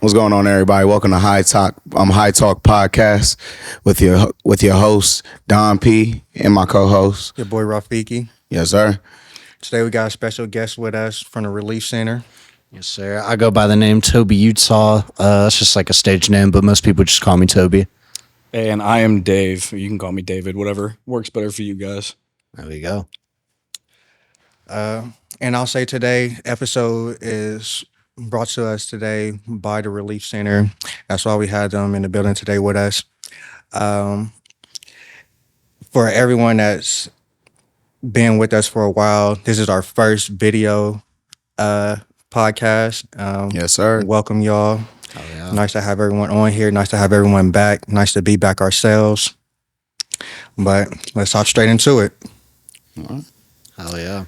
What's going on, everybody? Welcome to High Talk Podcast with your host Don P and my co-host, your boy Rafiki. Yes, sir. Today we got a special guest with us from the Releaf Center. Yes, sir. I go by the name Toby Utah. It's just like a stage name, but most people just call me Toby. And I am Dave. You can call me David. Whatever works better for you guys. There we go. And I'll say today episode is brought to us today by the Releaf Center. That's why we had them in the building today with us. For everyone that's been with us for a while, this is our first video podcast. Yes, sir. Welcome, y'all. Oh, yeah. Nice to have everyone on here. Nice to have everyone back. Nice to be back ourselves. But let's hop straight into it. Hell yeah.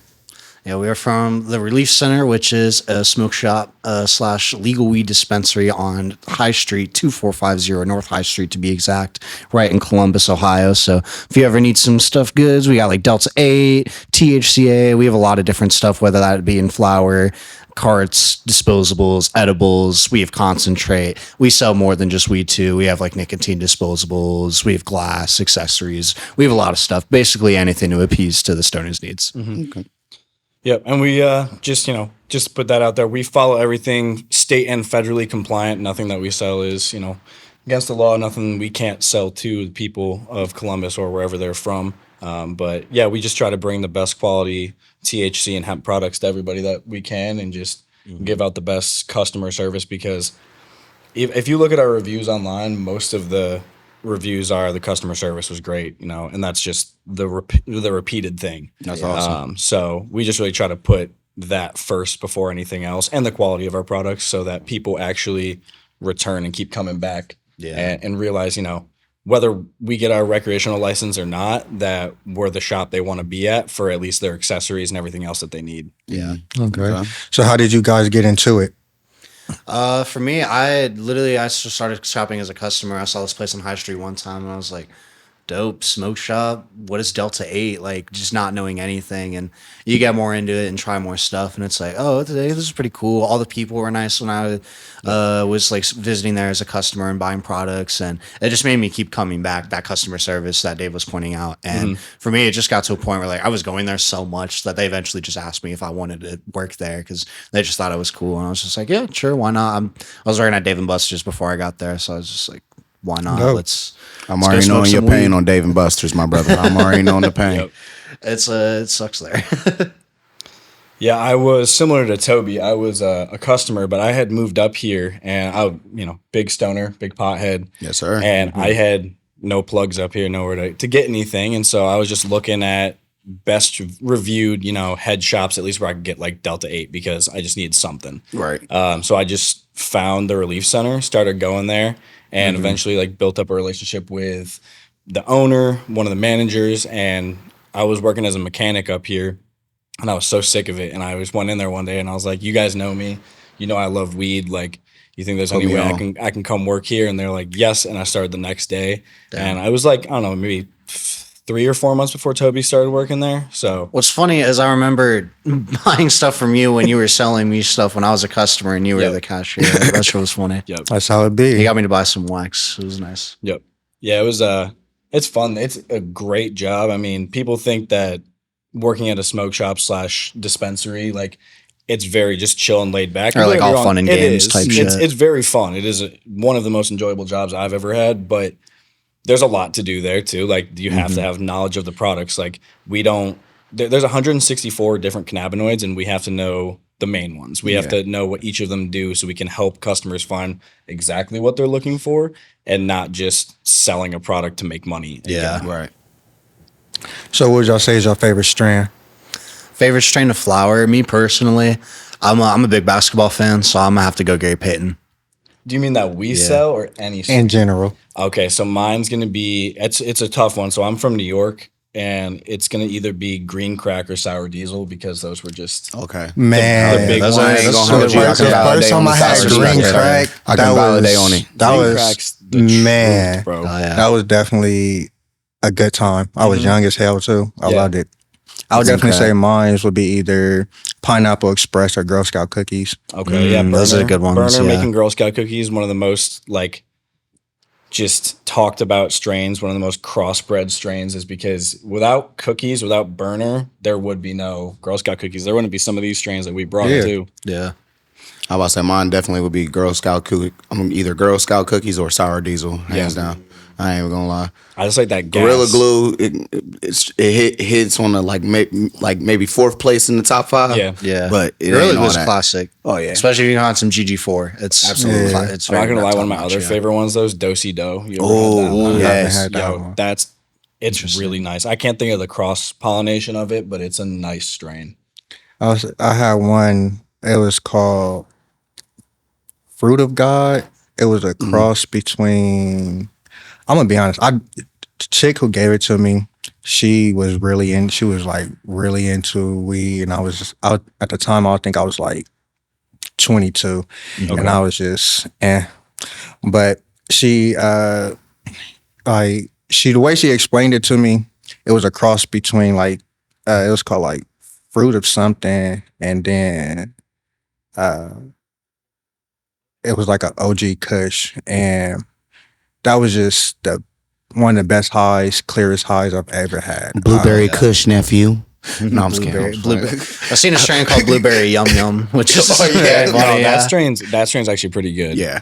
Yeah, we are from the Releaf Center, which is a smoke shop / legal weed dispensary on High Street, 2450 North High Street to be exact, right in Columbus, Ohio. So if you ever need some stuff goods, we got like Delta 8, THCA. We have a lot of different stuff, whether that be in flower, carts, disposables, edibles. We have concentrate. We sell more than just weed too. We have like nicotine disposables. We have glass, accessories. We have a lot of stuff. Basically anything to appease to the stoner's needs. Mm-hmm. Okay. Yep, and we just put that out there. We follow everything state and federally compliant. Nothing that we sell is, against the law. Nothing we can't sell to the people of Columbus or wherever they're from. But yeah, we just try to bring the best quality THC and hemp products to everybody that we can, and just give out the best customer service. Because if you look at our reviews online, most of the reviews are the customer service was great, and that's just the repeated thing. That's awesome. So we just really try to put that first before anything else, and the quality of our products, so that people actually return and keep coming back. And realize, whether we get our recreational license or not, that we're the shop they want to be at for at least their accessories and everything else that they need. Yeah. Okay. So how did you guys get into it? For me, I started shopping as a customer. I saw this place on High Street one time, and I was like, dope, smoke shop. What is Delta 8? Like, just not knowing anything. And you get more into it and try more stuff, and it's like, oh, today this is pretty cool. All the people were nice when I was like visiting there as a customer and buying products, and it just made me keep coming back. That customer service that Dave was pointing out, and for me, it just got to a point where like I was going there so much that they eventually just asked me if I wanted to work there because they just thought it was cool, and I was just like, yeah, sure, why not? I was working at Dave & Buster's before I got there, so I was just like, why not? Nope. I'm already knowing your pain on Dave & Buster's, my brother. I'm already knowing the pain. Yep. It sucks there. Yeah, I was similar to Toby. I was a customer, but I had moved up here, and I, big stoner, big pothead. Yes, sir. And I had no plugs up here, nowhere to get anything, and so I was just looking at best reviewed, head shops, at least where I could get like Delta 8, because I just needed something. Right. So I just found the Releaf Center, started going there, and eventually like built up a relationship with the owner, one of the managers, and I was working as a mechanic up here, and I was so sick of it. And I just went in there one day, and I was like, "You guys know me, I love weed. Like, you think there's any way I can come work here?" And they're like, "Yes." And I started the next day, and I was like, I don't know, maybe 3 or 4 months before Toby started working there. So what's funny is I remember buying stuff from you when you were selling me stuff when I was a customer and you were the cashier. That shit was funny. Yep. That's how it be. You got me to buy some wax. It was nice. Yep. Yeah, it was it's fun. It's a great job. I mean, people think that working at a smoke shop / dispensary, like, it's very just chill and laid back. Or like all fun and games type shit. It's very fun. It is one of the most enjoyable jobs I've ever had, but there's a lot to do there too. Like, you have to have knowledge of the products. Like, there's 164 different cannabinoids, and we have to know the main ones. We have to know what each of them do, so we can help customers find exactly what they're looking for, and not just selling a product to make money. Yeah. Right. So what would y'all say is your favorite strand? Favorite strain of flower? Me personally, I'm a big basketball fan, so I'm gonna have to go Gary Payton. Do you mean that we sell, or any? In general. Okay, so mine's gonna be it's a tough one. So I'm from New York, and it's gonna either be green crack or sour diesel, because those were just Man, the big those ones. First time I had green crack, I can validate on it. That Green was crack's the truth, bro. Oh, yeah. That was definitely a good time. I was young as hell too. I loved it. I would definitely Okay. say mine would be either Pineapple Express or Girl Scout cookies. Okay, yeah, those are good ones, Burner yeah. making Girl Scout cookies, one of the most like just talked about strains, one of the most crossbred strains, is because without cookies, without Burner, there would be no Girl Scout cookies. There wouldn't be some of these strains that we brought Yeah. too. Yeah. I about to say mine definitely would be Girl Scout cookie. Either Girl Scout cookies or sour diesel, hands down. I ain't even gonna lie. I just like that gas. Gorilla Glue, it hits on the like maybe fourth place in the top 5. Yeah. Yeah. But it Gorilla ain't all Glue's that. classic. Oh, yeah. Especially if you want some GG4. It's Absolutely. Yeah. It's I'm not very gonna lie, one of my top-notch, other yeah. favorite ones though is Dosey Dough. You ever Oh, had that one? ooh, yes. I haven't had that Yo, one. it's really nice. I can't think of the cross pollination of it, but it's a nice strain. I had one. It was called Fruit of God. It was a cross between. I'm gonna be honest. The chick who gave it to me, she was really into weed, and I was just out at the time. I think I was like 22, and I was just But she the way she explained it to me, it was a cross between like it was called like Fruit of something, and then it was like an OG Kush, and that was just one of the best highs, clearest highs I've ever had. Blueberry Kush, nephew. No, I'm just kidding. Blueberry. I've seen a strain called Blueberry Yum Yum, which is yeah. funny, No, yeah. that strain's actually pretty good. Yeah.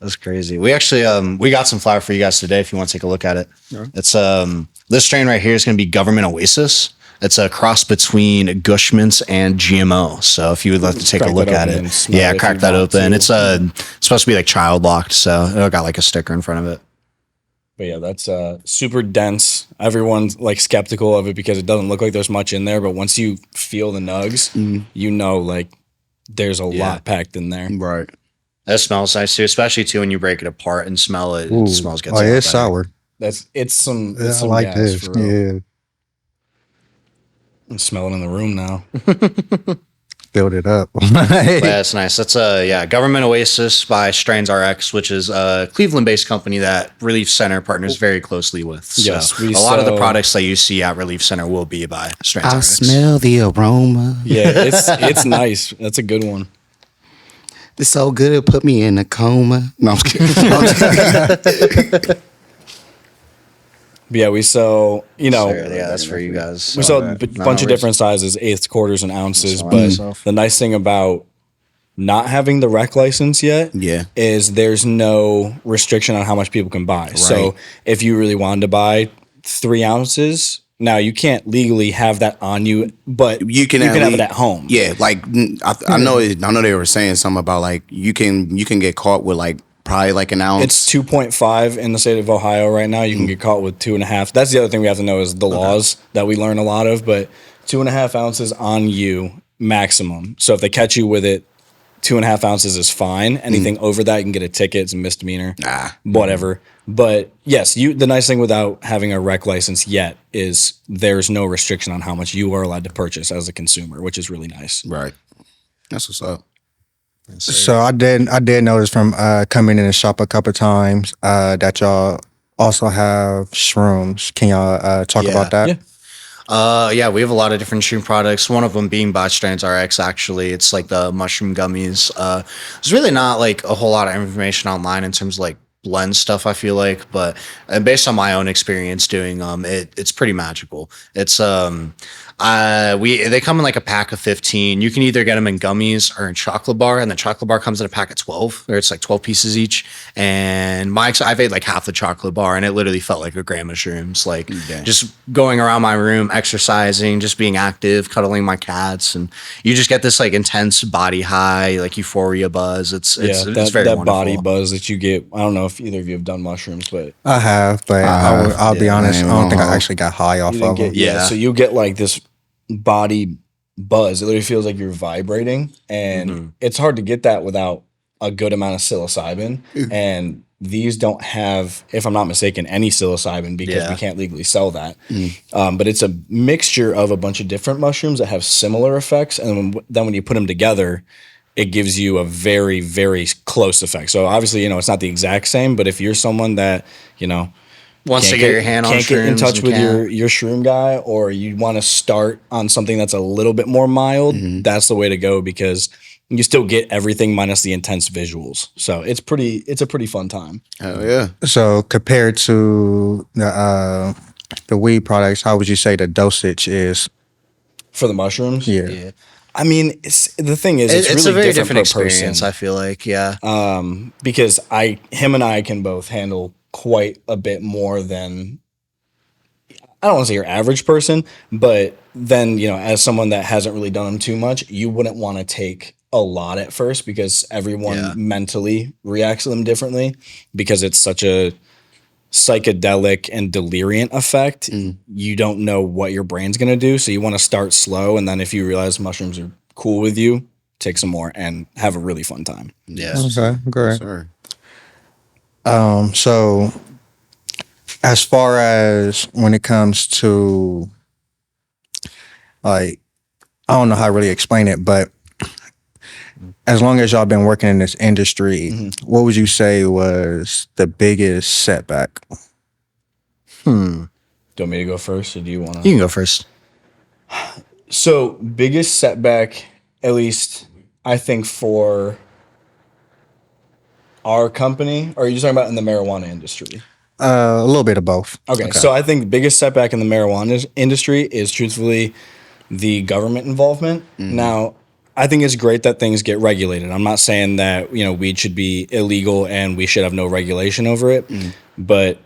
That's crazy. We actually we got some flour for you guys today if you want to take a look at it. It's this strain right here is going to be Government Oasis. It's a cross between Gushmints and GMO. So if you would like to take a Crack look that at open and it, smell yeah, it if crack you that want open. to. It's supposed to be like child locked, so it got like a sticker in front of it. But yeah, that's super dense. Everyone's like skeptical of it because it doesn't look like there's much in there. But once you feel the nugs, you know like there's a lot packed in there. Right. That smells nice too, especially too when you break it apart and smell it. It smells good. Oh, yeah, it's sour. It's some Yeah, I some like gas this. for real. Yeah, I'm smelling in the room now. filled it up. Yeah, it's nice. That's Government Oasis by Strains RX, which is a Cleveland-based company that Releaf Center partners very closely with. So Yes, we a lot of the sell- products that you see at Releaf Center will be by Strains I RX. smell the aroma. Yeah, it's nice. That's a good one. It's so good it put me in a coma. No, I'm just kidding. But yeah, we sell, That's for you guys. we sell a bunch of different sizes, eighths, quarters, and ounces. Smell But myself. the nice thing about not having the rec license yet Yeah. is there's no restriction on how much people can buy. So if you really wanted to buy 3 ounces, now you can't legally have that on you, but You can have least- it at home. Yeah, like I know they were saying something about like you can get caught with like probably like an ounce. It's 2.5 in the state of Ohio right now. You can get caught with 2.5. That's the other thing we have to know is the laws that we learn a lot of, but 2.5 ounces on you maximum. So if they catch you with it, 2.5 ounces is fine. Anything over that, you can get a ticket. It's a misdemeanor. Whatever. But yes, the nice thing without having a rec license yet is there's no restriction on how much you are allowed to purchase as a consumer, which is really nice. Right. That's what's up. So I did notice from coming in the shop a couple of times that y'all also have shrooms. Can y'all talk about that? Yeah. We have a lot of different shroom products. One of them being by Strains RX, actually. It's like the mushroom gummies. There's really not like a whole lot of information online in terms of like blend stuff, I feel like, but based on my own experience doing it's pretty magical. It's they come in like a pack of 15. You can either get them in gummies or in chocolate bar, and the chocolate bar comes in a pack of 12, or it's like 12 pieces each. And I've ate like half the chocolate bar, and it literally felt like a gram of shrooms. Like just going around my room, exercising, just being active, cuddling my cats, and you just get this like intense body high, like euphoria buzz. It's very that wonderful. body buzz that you get. I don't know if either of you have done mushrooms, but I have, but I'll be honest, I don't think I Uh-huh. actually got high off you didn't of them. get, yeah. So you get like this body buzz. It literally feels like you're vibrating, and it's hard to get that without a good amount of psilocybin. And these don't have, if I'm not mistaken, any psilocybin because we can't legally sell that. But it's a mixture of a bunch of different mushrooms that have similar effects, and then when you put them together, it gives you a very, very close effect. So obviously, it's not the exact same, but if you're someone that, Once you get your hand on can't get in shrooms touch and with can't- your shroom guy, or you want to start on something that's a little bit more mild, that's the way to go, because you still get everything minus the intense visuals. So it's a pretty fun time. Hell yeah. So compared to the weed products, how would you say the dosage is? For the mushrooms. Yeah. Yeah. I mean, the thing is, it's It's really a very different different per experience, person. I feel like. Yeah. Because him and I can both handle quite a bit more than, I don't want to say your average person, but then, as someone that hasn't really done them too much, you wouldn't want to take a lot at first, because everyone Yeah. mentally reacts to them differently, because it's such a psychedelic and deliriant effect. You don't know what your brain's going to do. So you want to start slow. And then if you realize mushrooms are cool with you, take some more and have a really fun time. Yeah. Okay, great. Sir. So as far as when it comes to, like, I don't know how to really explain it, but as long as y'all been working in this industry, what would you say was the biggest setback? Do you want me to go first, or do you want to? You can go first. So, biggest setback, at least I think for our company, or are you talking about in the marijuana industry? A little bit of both. Okay, so I think the biggest setback in the marijuana industry is truthfully the government involvement. Now, I think it's great that things get regulated. I'm not saying that, weed should be illegal and we should have no regulation over it, but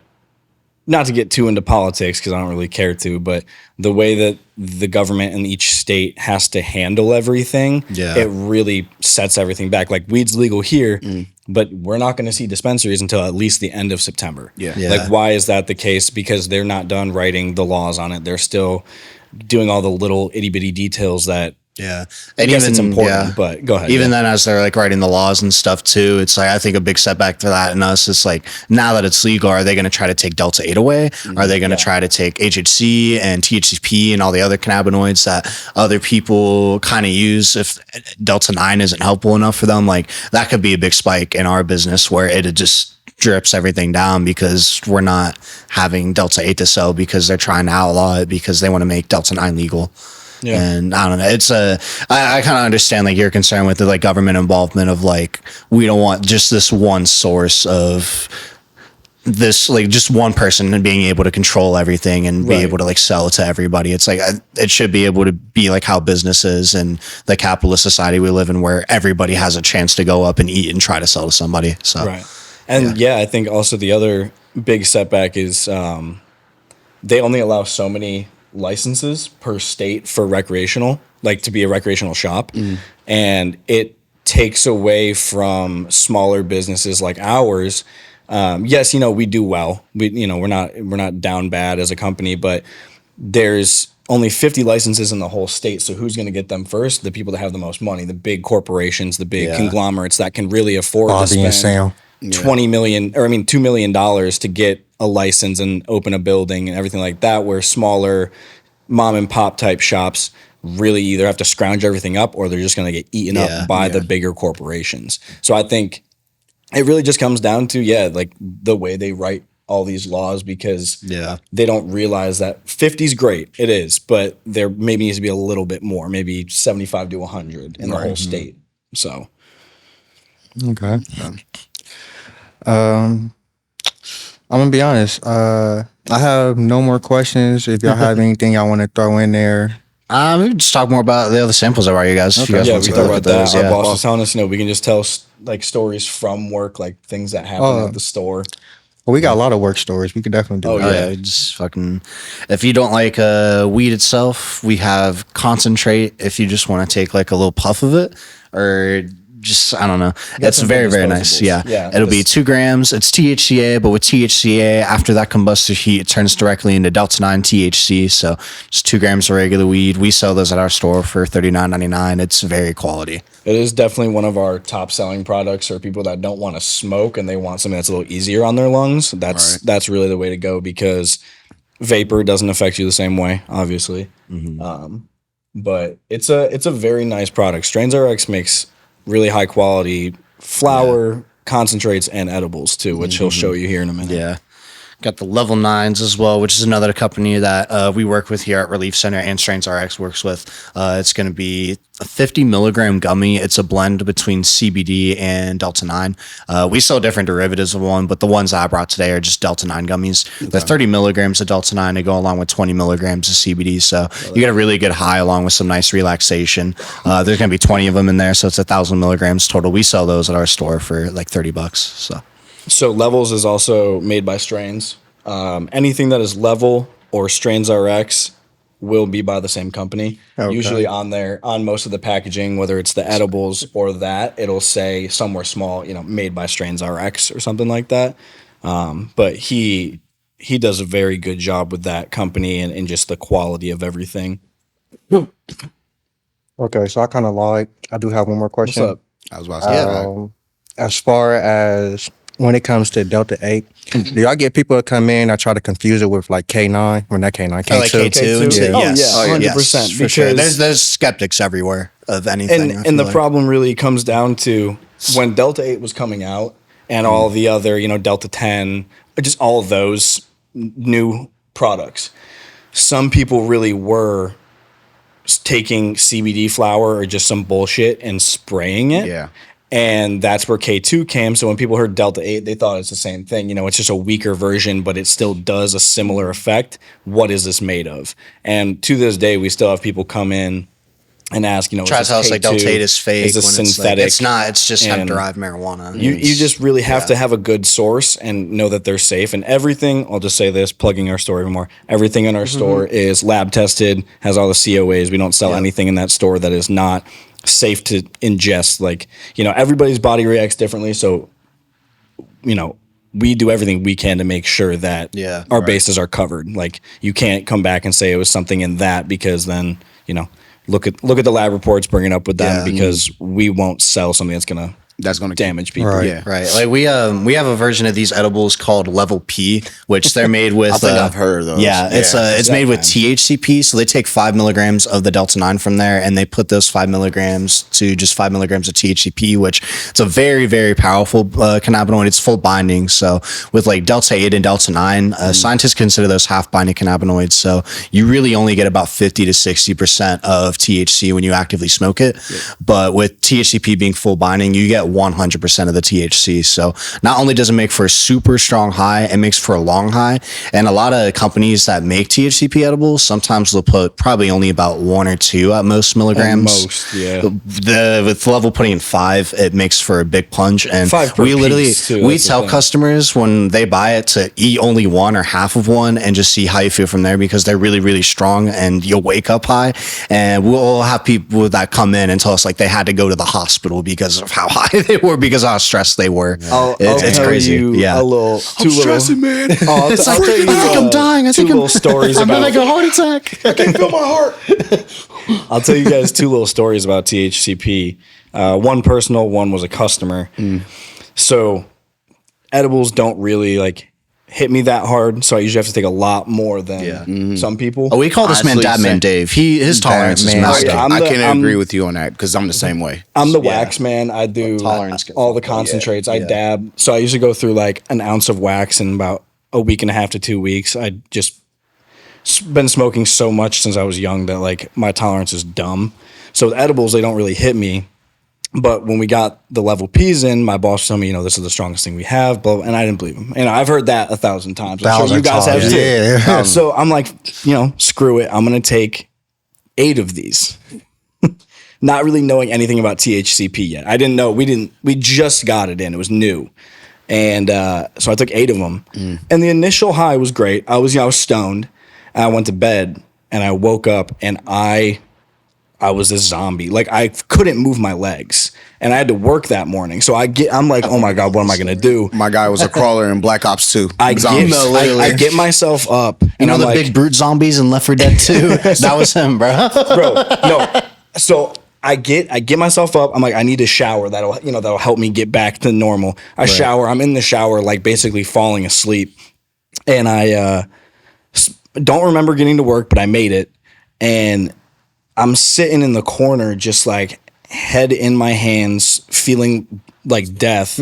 not to get too into politics, because I don't really care to, but the way that the government in each state has to handle everything, it really sets everything back. Like, weed's legal here, but we're not going to see dispensaries until at least the end of September. Yeah. Like, why is that the case? Because they're not done writing the laws on it. They're still doing all the little itty bitty details that, Yeah. I guess it's important, but go ahead. Even then, as they're like writing the laws and stuff too, it's like, I think a big setback for that in us is like, now that it's legal, are they going to try to take Delta 8 away? Are they going to try to take HHC and THCP and all the other cannabinoids that other people kind of use? If Delta 9 isn't helpful enough for them, like, that could be a big spike in our business where it just drips everything down, because we're not having Delta 8 to sell, because they're trying to outlaw it because they want to make Delta 9 legal. Yeah. And I don't know. It's I kind of understand like your concern with the like government involvement of like, we don't want just this one source of this, like just one person and being able to control everything and be able to like sell it to everybody. It's like, it should be able to be like how business is and the capitalist society we live in, where everybody has a chance to go up and eat and try to sell to somebody. So, right. And I think also the other big setback is they only allow so many licenses per state for recreational, like to be a recreational shop. And it takes away from smaller businesses like ours. Yes, we do well. We're not down bad as a company, but there's only 50 licenses in the whole state. So who's going to get them first? The people that have the most money, the big corporations, the big conglomerates that can really afford to spend $2 million to get a license and open a building and everything like that, where smaller mom and pop type shops really either have to scrounge everything up, or they're just going to get eaten up by the bigger corporations. So I think it really just comes down to, like the way they write all these laws, because they don't realize that 50 is great. It is, but there maybe needs to be a little bit more, maybe 75 to 100 in the whole state. So. Okay. I'm gonna be honest. I have no more questions. If y'all have anything I want to throw in there, we can just talk more about the other samples that are you guys. Okay. You guys Yeah, want we to can talk look about at that. those, Our boss was telling us, we can just tell like stories from work, like things that happen at the store. well, we got a lot of work stories. We could definitely do. Oh, that. Yeah, just fucking. If you don't like weed itself, we have concentrate. If you just want to take like a little puff of it, or just, I don't know. It's some very, good very nice. disposables. Yeah. It'll be 2 grams. It's THCA, but with THCA, after that combusted heat, it turns directly into Delta 9 THC. So just 2 grams of regular weed. We sell those at our store for $39.99. It's very quality. It is definitely one of our top selling products for people that don't want to smoke and they want something that's a little easier on their lungs. That's really the way to go, because vapor doesn't affect you the same way, obviously. But it's a very nice product. Strains RX makes really high quality flour, concentrates, and edibles too, which he'll show you here in a minute. Yeah. Got the level 9s as well, which is another company that we work with here at Releaf Center and Strains RX works with. It's going to be a 50 milligram gummy. It's a blend between CBD and Delta 9. We sell different derivatives of one, but the ones I brought today are just Delta 9 gummies. They're 30 milligrams of Delta 9 to go along with 20 milligrams of CBD. So you get a really good high along with some nice relaxation. There's going to be 20 of them in there, so it's 1,000 milligrams total. We sell those at our store for like $30. So Levels is also made by Strains. Anything that is Level or Strains RX will be by the same company. Okay. Usually on most of the packaging, whether it's the edibles or that, it'll say somewhere small, made by Strains RX or something like that. But he does a very good job with that company and just the quality of everything. Okay, so I kind of lied. I do have one more question. What's up? I was about to say, As far as when it comes to Delta 8, do y'all get people to come in? I try to confuse it with like K9, or not K9, K2. Like K2 and shit. Oh, Yes. yeah, 100%. For sure. Because- There's skeptics everywhere of anything. I And feel the like. problem really comes down to when Delta 8 was coming out and all the other, Delta 10, just all of those new products. Some people really were taking CBD flower or just some bullshit and spraying it. Yeah. And that's where K2 came. So when people heard Delta 8, they thought it's the same thing. It's just a weaker version, but it still does a similar effect. What is this made of? And to this day, we still have people come in and ask, try is to this tell us like Delta 8 is fake. Is this when synthetic? It's not. It's just And hemp-derived marijuana. You just really have to have a good source and know that they're safe. And everything, I'll just say this, plugging our store even more, everything in our store is lab tested, has all the COAs. We don't sell anything in that store that is not safe to ingest. Like, everybody's body reacts differently. So, we do everything we can to make sure that our bases are covered. Like, you can't come back and say it was something in that, because then, look at the lab reports, bring it up with them, because we won't sell something that's going to damage people. Right. Yeah. Right. Like we have a version of these edibles called Level P, which they're made with. I think I've heard of those. Yeah, it's made with THCP. So they take 5 milligrams of the Delta 9 from there, and they put those 5 milligrams to just 5 milligrams of THCP, which it's a very, very powerful cannabinoid. It's full binding. So with like Delta 8 and Delta 9, scientists consider those half binding cannabinoids. So you really only get about 50 to 60% of THC when you actively smoke it. Yeah. But with THCP being full binding, you get 100% of the THC. So not only does it make for a super strong high, it makes for a long high. And a lot of companies that make THCP edibles, sometimes they'll put probably only about 1 or 2 at most milligrams. With Level putting in 5, it makes for a big punch. And 5 per we literally piece, too. we That's the tell thing. customers when they buy it to eat only 1 or half of one and just see how you feel from there, because they're really, really strong and you'll wake up high. And we'll have people that come in and tell us like they had to go to the hospital because of how high they were, because of how stressed they were. It's tell crazy. you Yeah. a little, two little, man. I'll tell you, I'm dying. I two think little stories I'm about. like a heart attack. I can't feel my heart. I'll tell you guys 2 little stories about THCP. One personal, one was a customer. So edibles don't really like hit me that hard, so I usually have to take a lot more than some people. Oh, we call this man Honestly, Dad Man same. Dave. His tolerance is Man. messed Yeah, up. I'm I the- can't agree with you on that because I'm the same way. I'm the wax man. I do Tolerance gets all the fucked up. concentrates. I dab. So I usually go through like an ounce of wax in about a week and a half to 2 weeks. I just been smoking so much since I was young that like my tolerance is dumb. So with edibles, they don't really hit me. But when we got the Level P's in, my boss told me, this is the strongest thing we have, blah, and I didn't believe him. I've heard that 1,000 times. I'm sure you guys have too. Yeah. So I'm like, screw it. I'm going to take 8 of these. Not really knowing anything about THCP yet. I didn't know. We just got it in. It was new. And so I took 8 of them. And the initial high was great. I was stoned. And I went to bed and I woke up and I was a zombie. Like I couldn't move my legs, and I had to work that morning. So I'm like, oh my God, what am I gonna do? My guy was a crawler in Black Ops 2. I Zombies. get myself up, and You know I'm the like, big brute zombies in Left 4 Dead 2? That was him, bro. bro, no. So I get myself up. I'm like, I need a shower. That'll help me get back to normal. I shower. I'm in the shower, like basically falling asleep, and I don't remember getting to work, but I made it, and I'm sitting in the corner, just like head in my hands, feeling like death.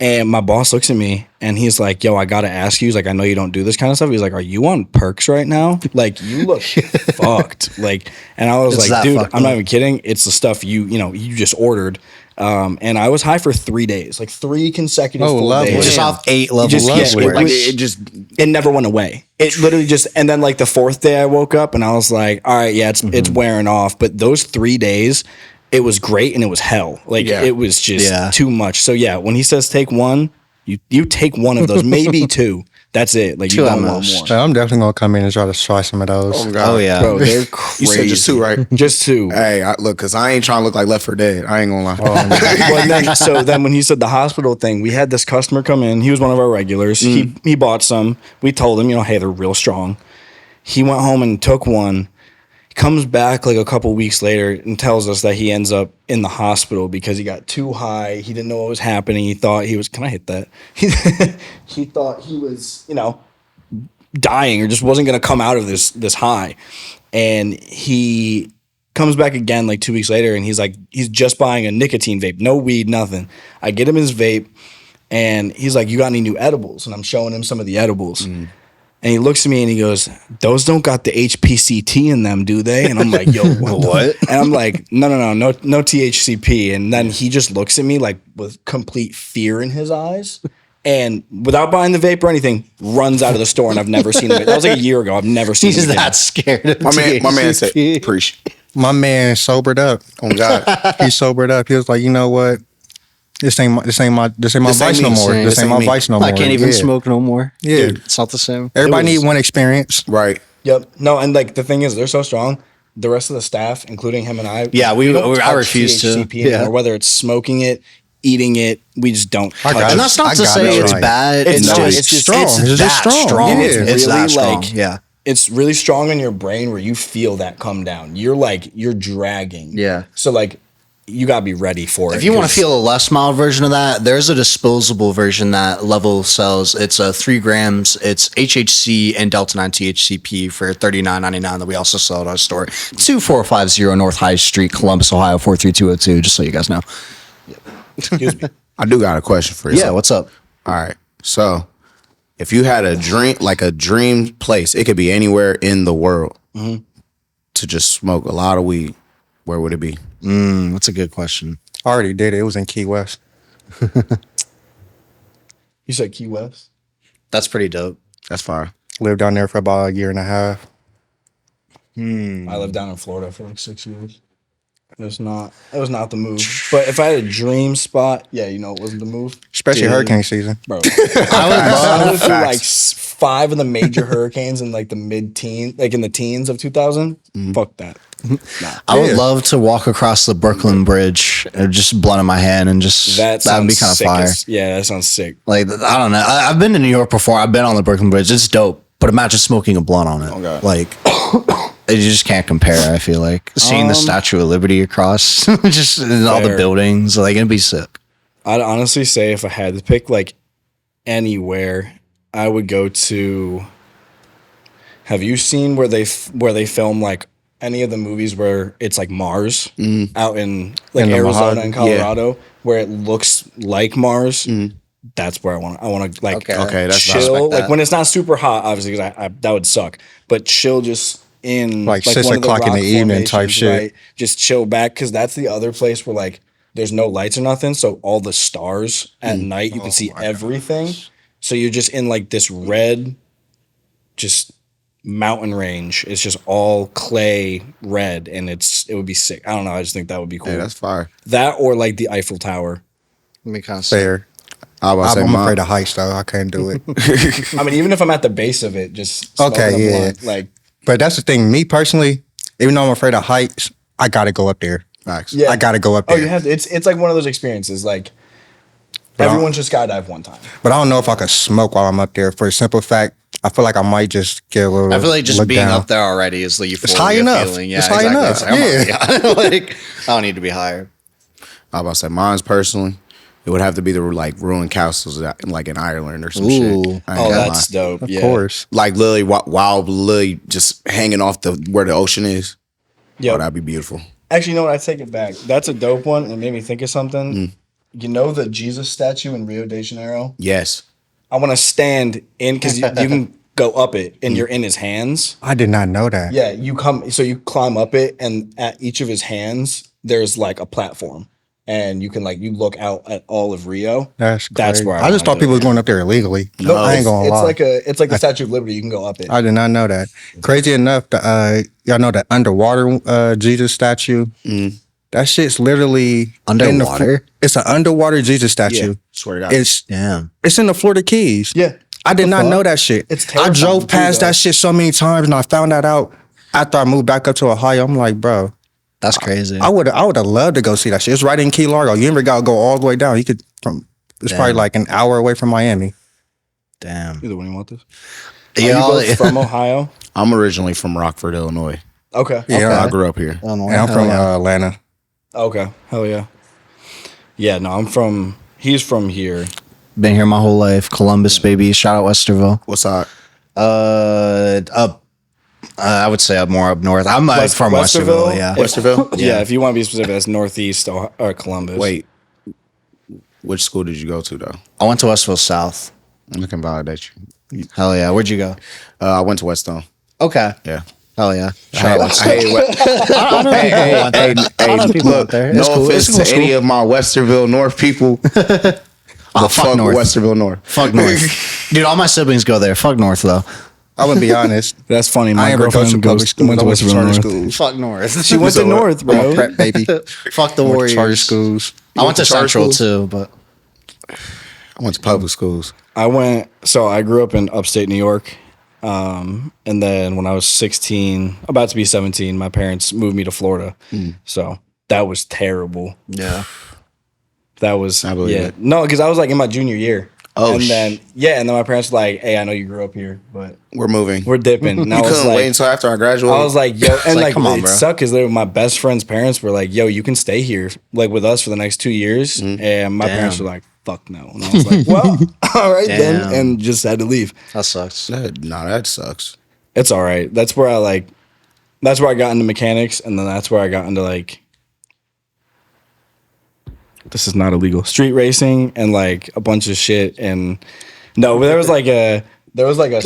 And my boss looks at me and he's like, yo, I gotta ask you. He's like, I know you don't do this kind of stuff. He's like, are you on perks right now? Like, you look fucked. Like, and I was It's like, that dude, fucked I'm not up. even kidding. It's the stuff you just ordered. And I was high for 3 days, like 3 consecutive Oh, full lovely. days. Just off 8 levels. Just- yeah, of it was- it just It never went away. It literally just, and then like the 4th day I woke up and I was like, all right, yeah, it's wearing off. But those 3 days, it was great and it was hell. Like Yeah. it was just Yeah. too much. So yeah, when he says take one, you take one of those, maybe 2. That's it. Like you 2 at don't want most. more. So I'm definitely gonna come in and try some of those. oh my god, Oh yeah. Bro, they're crazy. You said just 2, right? Just 2. Hey, look, cause I ain't trying to look like Left 4 Dead. I ain't gonna lie. So then when he said the hospital thing, we had this customer come in. He was one of our regulars. He bought some. We told him, hey, they're real strong. He went home and took one. He comes back like a couple weeks later and tells us that he ends up in the hospital because he got too high. He didn't know what was happening. He thought he was, can I hit that? He thought he was, dying or just wasn't going to come out of this high. And he comes back again like 2 weeks later and he's like, he's just buying a nicotine vape, no weed, nothing. I get him his vape and he's like, you got any new edibles? And I'm showing him some of the edibles. And he looks at me and he goes, those don't got the HPCT in them, do they? And I'm like, yo, what? And I'm like, no THCP. And then he just looks at me like with complete fear in his eyes. And without buying the vape or anything, runs out of the store. And I've never seen him. That was like a year ago. I've never seen He's him again. that scared of my man said, THCP. "Preach." My man sobered up. Oh God, He sobered up. He was like, you know what? This ain't my vice no me. more. This This ain't ain't my me. vice no more. I can't even Yeah. smoke no more. Yeah. Dude, it's not the same. Everybody It was- need one experience. right? Yep. No, and like the thing is, they're so strong. The rest of the staff, including him and I, Yeah, don't I touch refuse to. THCP Yeah. anymore, whether it's smoking it, eating it, we just don't. I touch got it. And that's not I to gotta say it's try it. bad. It's It's, not. just, It's just strong. It's It's just that strong. strong. Yeah. It's Really, that strong. like- Yeah. It's really strong in your brain where you feel that come down. You're dragging. Yeah. So like, you gotta be ready for it. If you want to 'cause- feel a less mild version of that, there's a disposable version that Level sells. It's 3 grams. It's HHC and Delta 9 THCP for $39.99 that we also sell at our store. 2450 North High Street, Columbus, Ohio 43202. Just so you guys know. excuse me. I do got a question for you. Yeah, what's up? All right. So, if you had a dream place, it could be anywhere in the world to just smoke a lot of weed, where would it be? That's a good question. I already did it. It was in Key West. You said Key West. That's pretty dope. That's fire. Lived down there for about a year and a half. I lived down in Florida for like 6 years. It was not the move. But if I had a dream spot, yeah, it wasn't the move. Especially Dude. hurricane season. Bro. I would I love. lived through like 5 of the major hurricanes in like the mid-teen, like in the teens of 2000. Fuck that. I would Yeah. love to walk across the Brooklyn Bridge, just blunt in my hand, and just that would be kind of fire. Yeah, that sounds sick. Like I don't know. I've been to New York before. I've been on the Brooklyn Bridge. It's dope. But imagine smoking a blunt on it. God. Like you just can't compare. I feel like seeing the Statue of Liberty across, just and all the Fair. buildings. Like it'd be sick. I'd honestly say if I had to pick like anywhere, I would go to. Have you seen where they film like any of the movies where it's like Mars out in like In the Arizona Mojave? and Colorado, where it looks like Mars? That's where I want to like Okay, that's I chill. respect Like that. when it's not super hot, obviously, because I that would suck. But chill just in Like 6 one of the o'clock in the rock evening type formations, shit. right? Just chill back because that's the other place where like there's no lights or nothing. So all the stars at night you can see everything. So you're just in like this red, just mountain range. It's just all clay red, and it would be sick. I don't know. I just think that would be cool. Yeah, that's fire. That or like the Eiffel Tower. It'd be kind of sick. Fair. I was about to say I'm mine. afraid of heights though. I can't do it. I mean, even if I'm at the base of it, just smoking Okay, a yeah. blunt, like But that's the thing. Me personally, even though I'm afraid of heights, I gotta go up there. Facts. Yeah. I gotta go up oh, there. you have to. It's like one of those experiences. Like everyone should skydive one time. But I don't know if I could smoke while I'm up there for the simple fact I feel like I might just get a little. I feel like just look being down. up there already is the euphoria high enough. feeling. Yeah, It's high enough. It's like, I'm already- like I don't need to be higher. I was about to say mine's personally. It would have to be the like ruined castles like in Ireland or some Ooh. shit. I ain't Oh, gonna that's lie. dope. Of Yeah. course. Like literally wild lily just hanging off where the ocean is. Yep. Oh, that'd be beautiful. Actually, you know what? I take it back. That's a dope one. It made me think of something. you know the Jesus statue in Rio de Janeiro? Yes. I want to stand in because you can go up it and you're in his hands. I did not know that. Yeah, you climb up it, and at each of his hands there's like a platform, and you can you look out at all of Rio. That's crazy. where I just thought people was going up there illegally. No, I ain't gonna lie. It's like the Statue of Liberty. You can go up it. I did not know that. Crazy enough, y'all know the underwater Jesus statue. That shit's literally Underwater? It's an underwater Jesus statue. Yeah. Swear to God. It's in the Florida Keys. Yeah. I did not know that shit. It's I terrifying drove too, past though. that shit so many times, and I found that out after I moved back up to Ohio. I'm like, bro, That's crazy. I would have loved to go see that shit. It's right in Key Largo. You never gotta go all the way down. It's probably like an hour away from Miami. Damn. Either one you want this? Yeah, Are you both from Ohio? I'm originally from Rockford, Illinois. Okay. Yeah. I grew up here. And I'm from Atlanta. Okay. Hell yeah. Yeah. No, he's from here. Been here my whole life. Columbus, baby. Shout out Westerville. What's up? Up. I would say more up north. I'm from Westerville. Yeah. Westerville? Yeah. If you want to be specific, that's northeast or Columbus. Wait. Which school did you go to, though? I went to Westville South. I can validate you. Hell yeah. Where'd you go? I went to Whetstone. Okay. Yeah. Hell yeah. Shout out Westville. Look, no offense to any of my Westerville North people. But fuck North. Westerville North. Fuck North. Dude, all my siblings go there. Fuck North, though. I'm gonna be honest. That's funny. I My ain't ever go to girlfriend public school. went I to went to Westerville charter North. schools. Fuck North. She went to North, I'm a bro. prep baby. Fuck the I went to Warriors. charter schools. I went to charter Central, schools? too, but... I went to public schools. I grew up in upstate New York. And then when I was 16, about to be 17, my parents moved me to Florida. So that was terrible. Yeah. That was, I believe it. No, because I was like in my junior year. Oh, and then my parents were like, hey, I know you grew up here, but We're moving. we're dipping. And I You was couldn't like, wait until after I graduated. I was like, yo, and like, come on, it bro. sucked because my best friend's parents were like, yo, you can stay here like with us for the next 2 years. And my parents were like, fuck no. And I was like, well, all right then. Damn. And just had to leave. That sucks. that sucks. It's all right. That's where I got into mechanics, and then that's where I got into this is not illegal, street racing and like a bunch of shit. And no, but there was like a I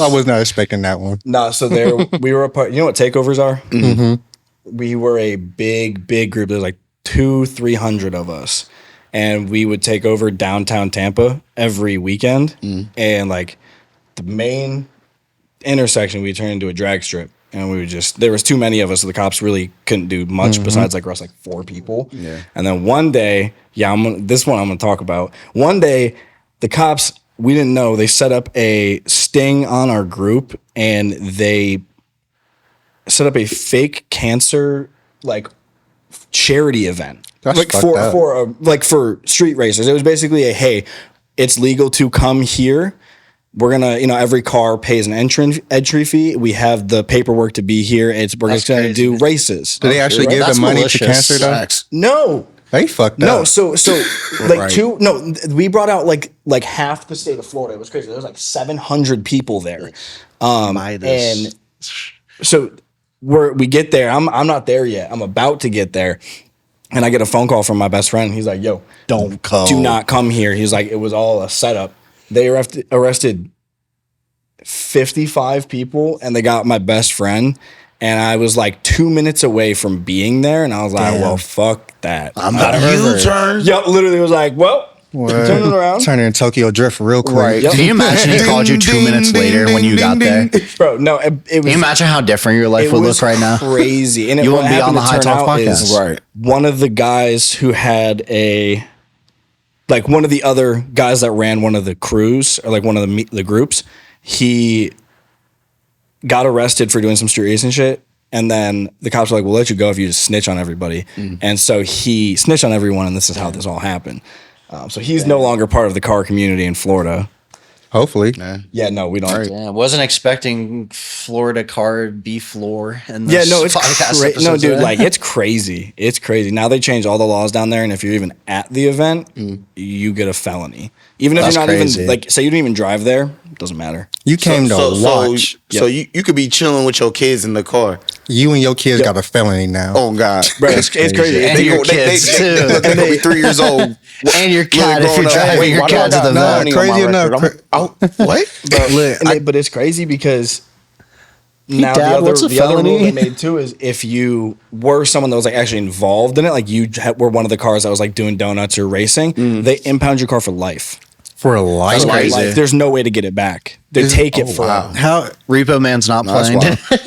was not expecting that one. no. So there we were a part. You know what takeovers are? Mm-hmm. We were a big group. There's like 200-300 of us, and we would take over downtown Tampa every weekend, and like the main intersection we turned into a drag strip, and we would there was too many of us, so the cops really couldn't do much besides like arrest like 4 people. Yeah. And then one day, this one I'm gonna talk about. One day, the cops, we didn't know, they set up a sting on our group, and they set up a fake cancer like charity event. That's like fucked up. for street racers. It was basically hey, it's legal to come here. We're gonna, every car pays an entry fee. We have the paperwork to be here. We're just gonna crazy. do races. Do they actually give That's the money malicious. to cancer though? Facts. No, They fucked no. up. So like Right. we brought out like half the state of Florida. It was crazy. There was like 700 people there. Buy this. And so we get there. I'm not there yet. I'm about to get there. And I get a phone call from my best friend. He's like, yo, Don't come. do not come here. He's like, it was all a setup. They arrested 55 people, and they got my best friend. And I was like 2 minutes away from being there. And I was like, well, fuck that. I'm not a U-turn. Yep, literally was like, well, turn it around. Turning in Tokyo Drift real quick. Right. Can you imagine he called you 2 minutes later when you got there? Can Bro, no, it was. you imagine how different your life It would was look right now? crazy. And You what wouldn't be on happened the to High turn Talk out podcast. is Right. one of the guys who had one of the other guys that ran one of the crews, or like one of the groups, he got arrested for doing some street racing shit. And then the cops were like, we'll let you go if you just snitch on everybody. And so he snitched on everyone, and this is how this all happened. So he's no longer part of the car community in Florida. Hopefully. Yeah, no, we don't. Yeah, wasn't expecting Florida car B floor. And Yeah, no, it's no, dude. Like, it's crazy. It's crazy. Now they changed all the laws down there, and if you're even at the event, you get a felony. Even if That's you're not crazy. even say you don't even drive there, doesn't matter. You came to watch. So you could be chilling with your kids in the car. You and your kids got a felony now. Oh God, Bro, it's crazy. And your kids too. They could be 3 years old. And your cat if you're driving your cat to the vet. Crazy enough. What? But it's crazy because now Dad, the what's a other felony? rule they made too is if you were someone that was like actually involved in it, like you were one of the cars that was like doing donuts or racing, they impound your car for life. For a life. Like, there's no way to get it back. They take it for How Repo Man's not playing.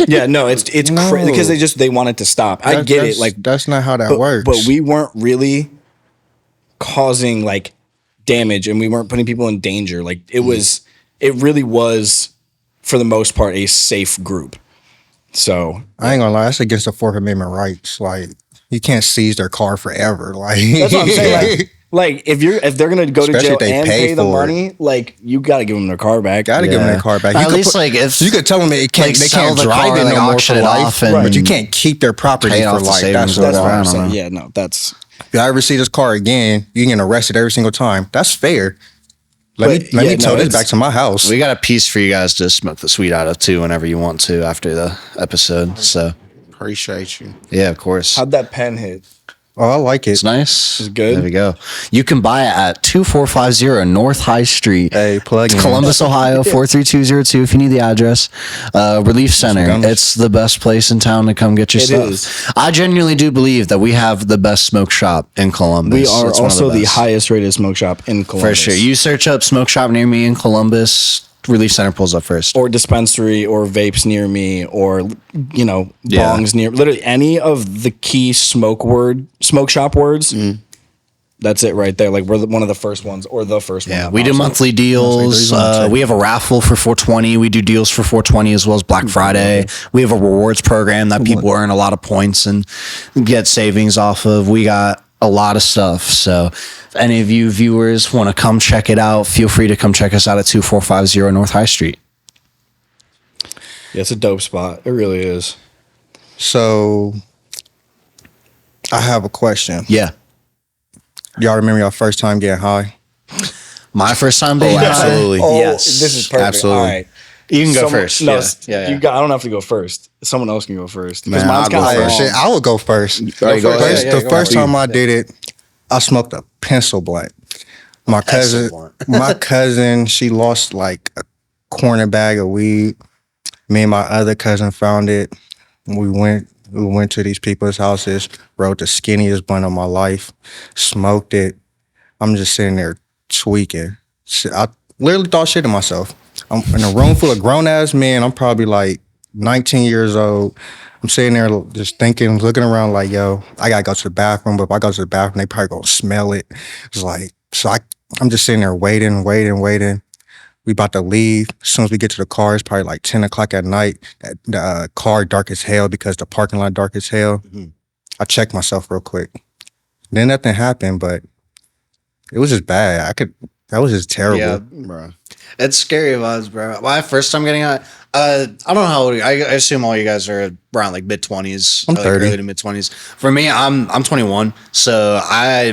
yeah. No, it's No. crazy because they want it to stop. I get it. Like that's not how that works. but we weren't really causing like damage, and we weren't putting people in danger. Like it really was for the most part a safe group. So I ain't gonna lie, that's against the Fourth Amendment rights. Like you can't seize their car forever. Like that's what I'm saying. Like if they're gonna go Especially to jail if they and pay pay the for money, like you got to give them their car back. gotta give them their car back. At least like if you could tell them they can't sell the drive car, it like, no more auction for it life, off and but you can't keep their property pay it for off the life. savings That's or what whatever. I'm I don't saying. know. Yeah, no, that's If I ever see this car again, you get arrested every single time. That's fair. Let me tow this back to my house. we got a piece for you guys to smoke the sweet out of too whenever you want to after the episode. So Appreciate you. yeah, of course. how'd that pen hit? Oh, I like it. It's nice. It's good. There we go. You can buy it at 2450 North High Street. Hey, plug in. Columbus, Ohio, 43202 if you need the address. Relief Center. gummies. It's the best place in town to come get your It stuff. is. I genuinely do believe that we have the best smoke shop in Columbus. We are It's one of also the best. highest rated smoke shop in Columbus. For sure. You search up smoke shop near me in Columbus, Relief Center pulls up first. or dispensary or vapes near me or Yeah. bongs near literally any of the key smoke shop words. That's it right there. Like we're one of the first ones or the first one. Yeah, that we do pops up. monthly deals. We have a raffle for 420. We do deals for 420 as well as Black Friday. We have a rewards program that people earn a lot of points and get savings off of. We got a lot of stuff. So if any of you viewers want to come check it out, feel free to come check us out at 2450 North High Street. Yeah, it's a dope spot. It really is. So, I have a question. Yeah. Y'all remember your first time getting high? My first time being absolutely. Oh, Yes. this is perfect. Absolutely. All right. You can go Someone- first. No, Yeah. you got. I don't have to go first. Someone else can go first. Because Man, mine's I'll go kind of first. Shit, I would go first. All right, go First, ahead. the first time I did it, I smoked a pencil blunt. My cousin, she lost like a corner bag of weed. Me and my other cousin found it. We went to these people's houses, rolled the skinniest blunt of my life, smoked it. I'm just sitting there tweaking. I literally thought shit to myself. I'm in a room full of grown ass men. I'm probably like 19 years old. I'm sitting there just thinking, looking around like, yo, I gotta go to the bathroom. But if I go to the bathroom, they probably gonna smell it. It's like, I'm just sitting there waiting. We about to leave. As soon as we get to the car, it's probably like 10 o'clock at night. The car dark as hell because the parking lot dark as hell. I checked myself real quick. Then nothing happened, but it was just bad. That was just terrible. Yeah, Bro. it's scary vibes, bro. My first time getting out, I don't know how old I assume all you guys are around like mid-20s. I'm like 30. early to mid-20s. For me, I'm 21. So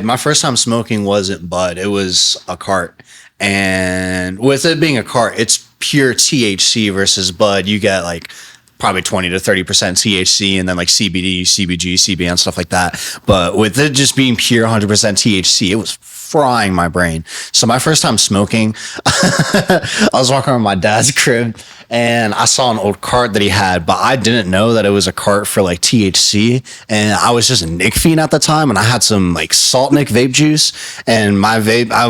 my first time smoking wasn't bud. It was a cart. And with it being a cart, it's pure THC versus bud. You get like probably 20 to 30% THC and then like CBD, CBG, CBN, stuff like that. But with it just being pure 100% THC, it was frying my brain. So my first time smoking, I was walking around my dad's crib and I saw an old cart that he had, but I didn't know that it was a cart for like THC. And I was just a Nick fiend at the time, and I had some like salt Nick vape juice, and my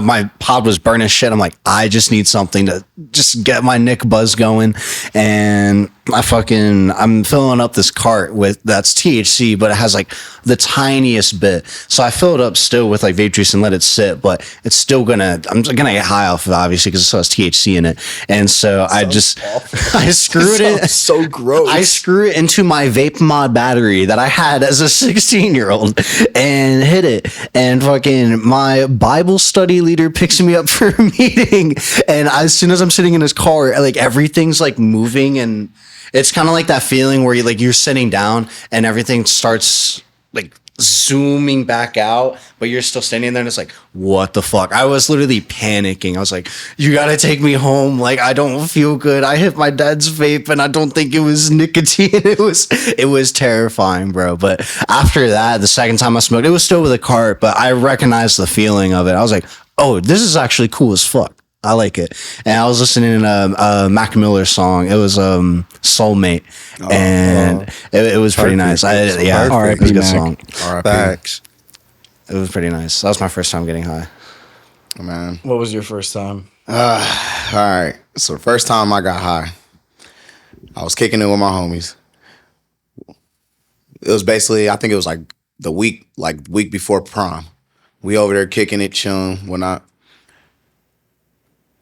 my pod was burning shit. I'm like, I just need something to just get my Nick buzz going. And I'm filling up this cart that's THC, but it has like the tiniest bit. So I fill it up still with like vape juice and let it sit, but it's still I'm gonna get high off of it, obviously, because it still has THC in it. And so I screwed it. So gross. I screw it into my vape mod battery that I had as a 16-year-old and hit it. And fucking my Bible study leader picks me up for a meeting. And as soon as I'm sitting in his car, like everything's like moving, and it's kind of like that feeling where you're sitting down and everything starts like zooming back out, but you're still standing there and it's like, what the fuck? I was literally panicking. I was like, you gotta take me home. Like, I don't feel good. I hit my dad's vape and I don't think it was nicotine. It was terrifying, bro. But after that, the second time I smoked, it was still with a cart, but I recognized the feeling of it. I was like, oh, this is actually cool as fuck. I like it. And I was listening to a Mac Miller song. It was Soulmate. And it was pretty nice. Yeah, it was a good song. Facts. It was pretty nice. That was my first time getting high. Oh, man. What was your first time? All right. So the first time I got high, I was kicking it with my homies. It was basically, I think it was like the week before prom. We over there kicking it, chilling, whatnot.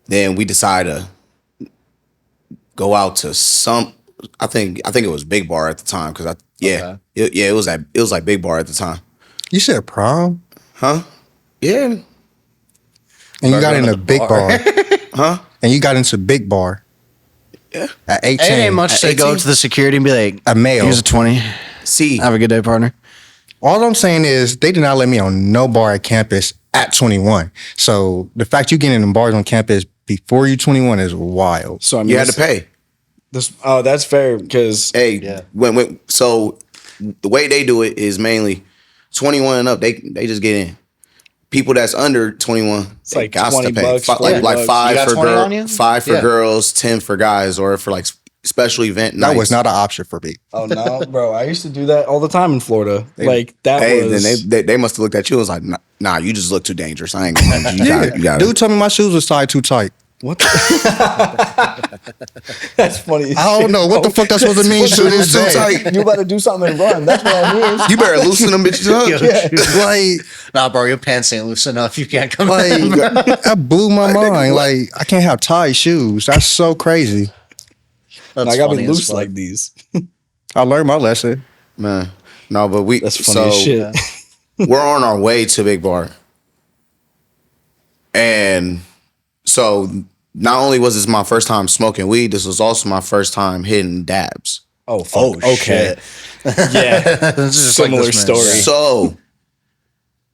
Then we decided to go out to some. I think it was Big Bar at the time because it was like Big Bar at the time. You said prom? Huh? Yeah. And you got into Big Bar. Huh? And you got into Big Bar. Yeah. At 18. It ain't much to go to the security and be like, A male. here's a 20. See, Have a good day, partner. All I'm saying is they did not let me on no bar at campus at 21. So the fact you getting in bars on campus before you 21 is wild. So I mean, you had to pay. That's fair because Hey, so the way they do it is mainly 21 and up. They just get in. People that's under 21, it's they like got to pay. $20, Like $40. five You got for 20 on you? five for Yeah. girls, 10 for guys, or for like special event nights. That was not an option for me. Oh no, bro! I used to do that all the time in Florida. Like that Hey, was. then they must have looked at you and was like, nah, you just look too dangerous. I ain't gonna you got Dude told me my shoes was tied too tight. What? That's funny. I don't know what the fuck that's supposed to mean. Shoes Shoes too too tight. tight. You better do something and run. That's what I mean. You better loosen them bitches up. Like, Nah, bro, your pants ain't loose enough. You can't come like in. that blew my mind. Like, I can't have tight shoes. That's so crazy. That's I gotta funny be as loose fuck. like these. I learned my lesson. Man, no, but That's funny as shit. We're on our way to Big Bar. And so not only was this my first time smoking weed, this was also my first time hitting dabs. Oh, fuck. Okay. Yeah. This is just like Similar this man. story. So,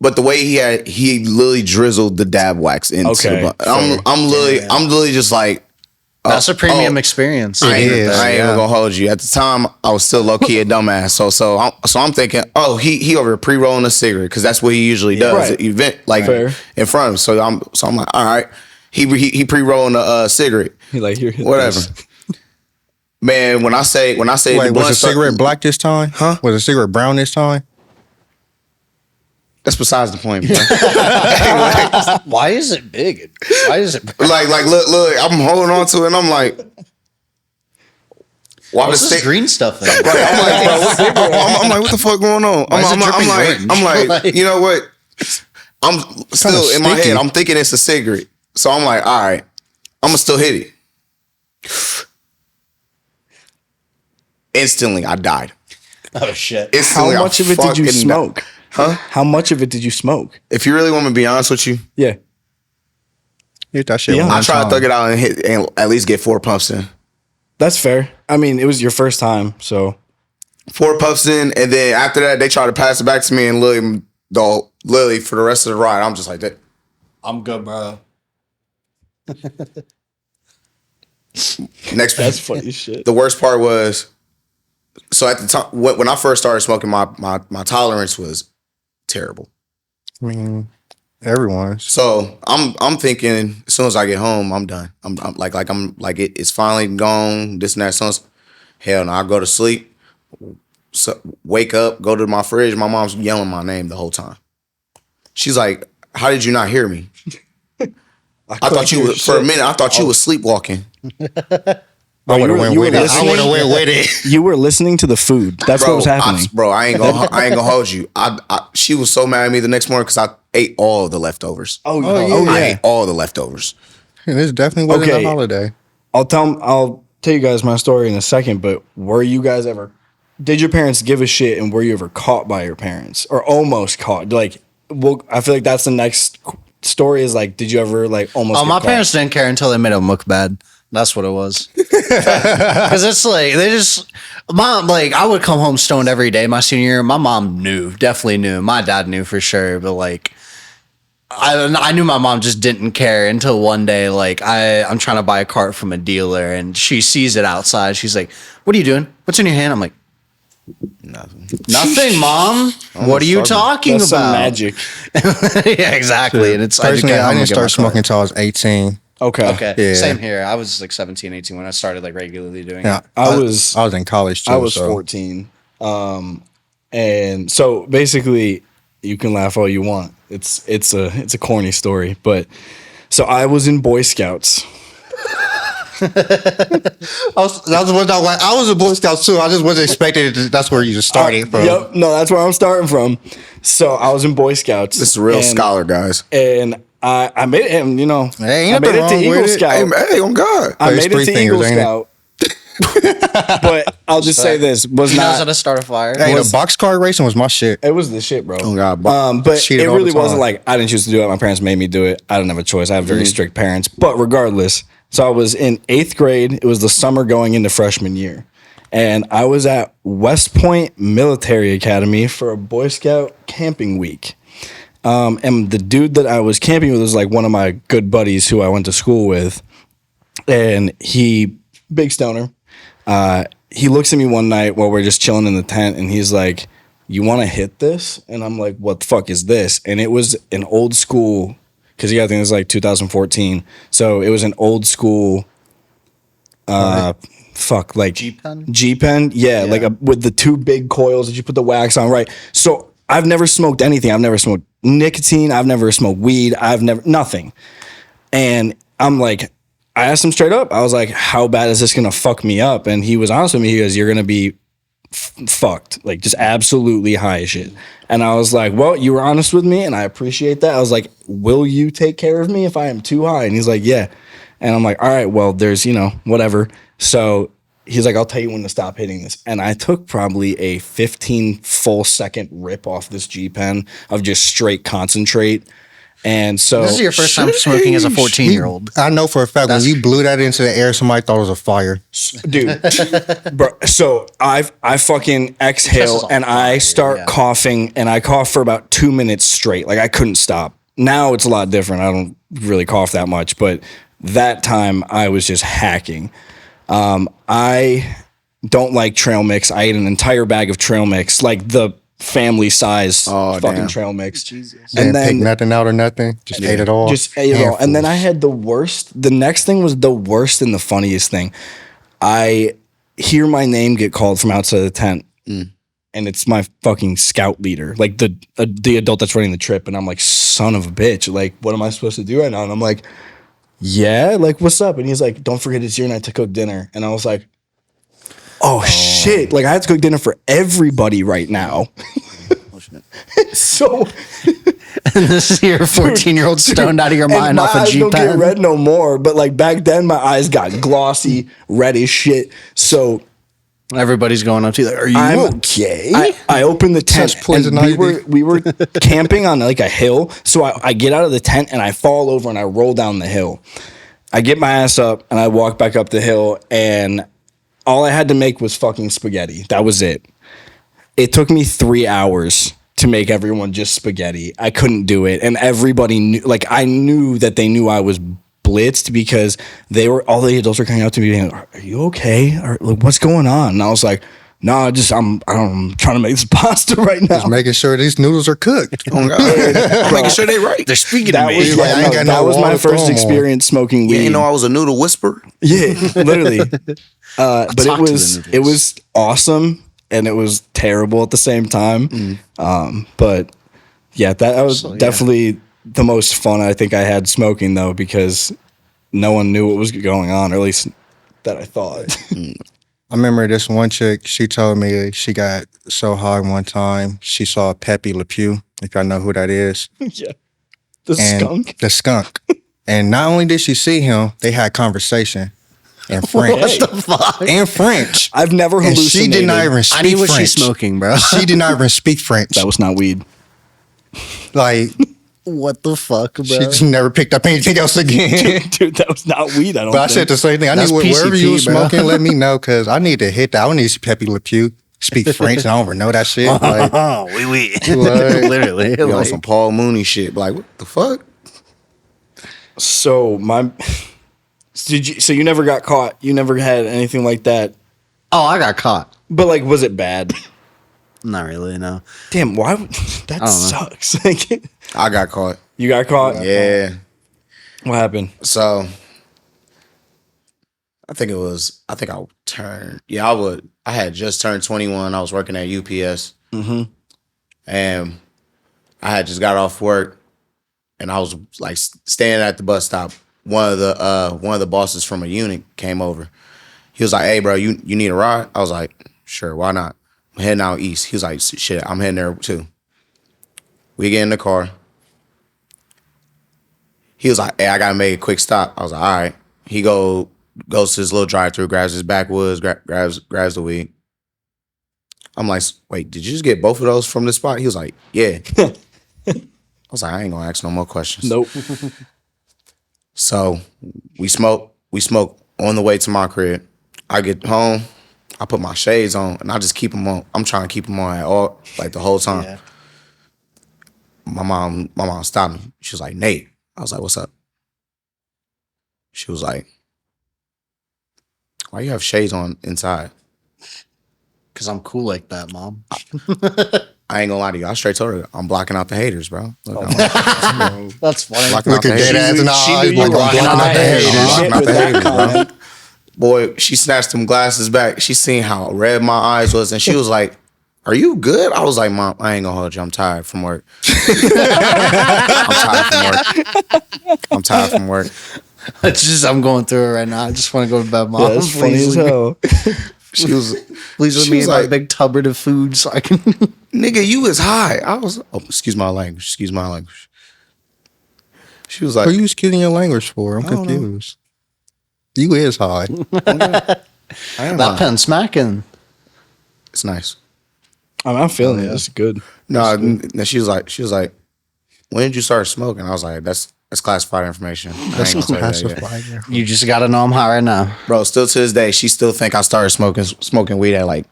but the way he literally drizzled the dab wax into Okay, the blunt. I'm literally just like, That's a premium oh, experience. I ain't is, even gonna hold you. At the time, I was still low key a dumbass. So I'm thinking, oh, he over here pre-rolling a cigarette because that's what he usually does Right. at event like Fair. in front of him. So I'm like, all right, he pre-rolling a cigarette, He like here. whatever. Man, when I say Wait, the was blunt the cigarette start- black this time? Huh? Was the cigarette brown this time? That's besides the point, bro. Why is it big? Why is it? like look, I'm holding on to it and I'm like, why What's the this stick? green stuff? In? I'm like, bro, I'm like, what the fuck going on? Why is it dripping I'm orange? like, you know what? I'm still in my sticky. head. I'm thinking it's a cigarette, so I'm like, all right, I'm gonna still hit it. Instantly, I died. Oh shit! How Instantly, much I of it did you fucking smoke? died. Huh? How much of it did you smoke? If you really want me to be honest with you, Yeah. Hit that shit Yeah. one I try to time. thug it out and at least get 4 puffs in. That's fair. I mean, it was your first time, so 4 puffs in, and then after that, they try to pass it back to me, and literally for the rest of the ride, I'm just like that. I'm good, bro. Next, that's funny as shit. the worst part was, so at the time when I first started smoking, my tolerance was terrible. I mean, everyone's. So I'm thinking as soon as I get home, I'm done. I'm like it's finally gone. This and that. So hell no, I go to sleep, so wake up, go to my fridge. My mom's yelling my name the whole time. She's like, "How did you not hear me?" I thought you was, for a minute. I thought you was sleepwalking. I would have went with it. I listening? would have went with it. You were listening to the food. That's what was happening. I ain't gonna hold you. She was so mad at me the next morning because I ate all of the leftovers. yeah. I ate all the leftovers. And this definitely wasn't Okay. a holiday. I'll tell you guys my story in a second, but were you guys ever, did your parents give a shit and were you ever caught by your parents or almost caught? Like, well, I feel like that's the next story is like, did you ever like almost Oh, get my caught? parents didn't care until they made them look bad. That's what it was. Because it's like they just mom like I would come home stoned every day my senior year. My mom definitely knew. My dad knew for sure, but like I knew my mom just didn't care until one day like I'm trying to buy a cart from a dealer and she sees it outside. She's like, "What are you doing? What's in your hand?" I'm like, Nothing, Mom. What are you talking That's about? some magic. Yeah, exactly. And it's Personally, I didn't start smoking. smoking until I was 18. Okay. Yeah. Same here. I was like 17, 18 when I started like regularly doing Yeah, it. I was in college too. I was so. 14. And so basically you can laugh all you want. It's a corny story, but so I was in Boy Scouts. I was a Boy Scout too. I just wasn't expecting it. That's where you just started from. Yep. No, that's where I'm starting from. So I was in Boy Scouts. This is a real and- scholar, guys. And I made him, you know, Hey, I ain't made nothing it to wrong Eagle with it. Scout. Hey, on God. I There's made it three to Eagle fingers, ain't it? Scout. But I'll just say this was He knows how not. to start a fire. Hey, the boxcar racing was my shit. It was the shit, bro. Oh, God. But Cheated it all the really time. wasn't like I didn't choose to do it. My parents made me do it. I didn't have a choice. I have very strict parents. But regardless, so I was in 8th grade. It was the summer going into freshman year. And I was at West Point Military Academy for a Boy Scout camping week. And the dude that I was camping with was like one of my good buddies who I went to school with. And he, big stoner, he looks at me one night while we're just chilling in the tent and he's like, "You want to hit this?" And I'm like, "What the fuck is this?" And it was an old school, because you got to think it was like 2014. So it was an old school, like G-pen? G-pen, yeah, like with the two big coils that you put the wax on, right? So I've never smoked anything. I've never smoked nicotine. I've never smoked weed. I've never nothing. And I'm like, I asked him straight up. I was like, "How bad is this gonna fuck me up?" And he was honest with me. He goes, "You're gonna be fucked, like just absolutely high as shit." And I was like, "Well, you were honest with me, and I appreciate that." I was like, "Will you take care of me if I am too high?" And he's like, "Yeah." And I'm like, "All right, well, there's whatever." So he's like, "I'll tell you when to stop hitting this." And I took probably a 15 full second rip off this G pen of just straight concentrate. And so This is your first time smoking as a 14-year-old. I know for a fact when you blew that into the air, somebody thought it was a fire. dude, bro. So I fucking exhale on and I start yeah. coughing and I cough for about 2 minutes straight. Like I couldn't stop. Now it's a lot different. I don't really cough that much, but that time I was just hacking. I don't like trail mix. I ate an entire bag of trail mix, like the family size fucking damn. trail mix. Didn't And pick then nothing out or nothing. Just ate it all. just ate it all. And then I Handfuls. had the worst. The next thing was the worst and the funniest thing. I hear my name get called from outside the tent. And it's my fucking scout leader, like the adult that's running the trip. And I'm like, "Son of a bitch. Like, what am I supposed to do right now?" And I'm like, "Yeah, like, what's up?" And he's like, "Don't forget it's your night to cook dinner." And I was like, oh shit. Like, I have to cook dinner for everybody right now. So This is your 14-year-old stoned out of your mind and off my a eyes don't get G-pen. red no more, but like back then my eyes got glossy, red as shit. So Everybody's going up to you like, "Are you I'm okay?" I opened the tent Touch poison and ivy. we were camping on like a hill. So I get out of the tent and I fall over and I roll down the hill. I get my ass up and I walk back up the hill and all I had to make was fucking spaghetti. That was it. It took me 3 hours to make everyone just spaghetti. I couldn't do it. And everybody knew, like, I knew that they knew I was blitzed because all the adults were coming out to me being like, "Are you okay? Or like, what's going on?" And I was like, "No, I'm trying to make this pasta right now." Just making sure these noodles are cooked. Oh, God. I'm making sure they right. They're speaking That to me. was, Like, I ain't got that no was my water first throw 'em on. experience smoking You weed. ain't know I was a noodle whisperer? Yeah, literally. But talked to the it was awesome and it was terrible at the same time. But yeah, that was definitely the most fun I think I had smoking though, because no one knew what was going on, or at least that I thought. I remember this one chick, she told me she got so high one time, she saw Pepe Le Pew, if y'all know who that is. Yeah. The And skunk. The skunk. And not only did she see him, they had conversation in French. What the fuck? In French. I've never And hallucinated. she did not even speak I need what French. she's smoking, bro. She did not even speak French. That was not weed. Like, What the fuck, bro? She just never picked up anything else again. Dude, that was not weed. I don't. But I said the same thing. I That's need wherever you PCP, was bro. smoking, let me know because I need to hit that. I need to see Pepe Le Pew speak French. And I don't even know that shit. Like, Oh, oui. Like- Literally. You on like- some Paul Mooney shit. Like, what the fuck? So so you never got caught? You never had anything like that? oh, I got caught. But like, was it bad? Not really, no. Damn, why? That know. sucks. Like, I got caught. you got caught? Yeah. What happened? So I turned. Yeah, I had just turned 21. I was working at UPS. And I had just got off work, and I was like standing at the bus stop. One of the bosses from a unit came over. He was like, "Hey, bro, you need a ride?" I was like, "Sure, why not? I'm heading out east." He was like, "Shit, I'm heading there too." We get in the car. He was like, "Hey, I gotta make a quick stop." I was like, "All right." He goes to his little drive-through, grabs his backwoods, grabs the weed. I'm like, "Wait, did you just get both of those from this spot?" He was like, "Yeah." I was like, "I ain't gonna ask no more questions." Nope. So we smoke on the way to my crib. I get home, I put my shades on, and I just keep them on. I'm trying to keep them on at all, like the whole time. Yeah. My mom stopped me. She was like, "Nate." I was like, "What's up?" She was like, "Why you have shades on inside?" Because I'm cool like that, Mom. I ain't gonna lie to you. I straight told her, I'm blocking out the haters, bro. Look, That's funny. blocking out look the at haters. dead ass in the eyes. knew you Like, were I'm blocking out the lying. haters. Blocking out With the that haters, bro. comment. Boy, she snatched them glasses back. She seen how red my eyes was, and she was like, "Are you good?" I was like, "Mom, I ain't gonna hold you. I'm tired from work. I'm tired from work. It's just, I'm going through it right now. I just want to go to bed, Mom. Yeah, that's funny as hell. She was, Please let she me was eat like, my big tubber of food so I can. "Nigga, you was high." I was, "Oh, excuse my language. Excuse my language." She was like, What are you excusing your language for? I'm don't know. confused. You is high. I ain't That lying. pen smacking. It's nice. I'm feeling it. It's good. No, and she was like, "When did you start smoking?" I was like, "That's classified information. I ain't gonna tell you that yet." You just got to know I'm high right now. Bro, still to this day, she still think I started smoking weed at like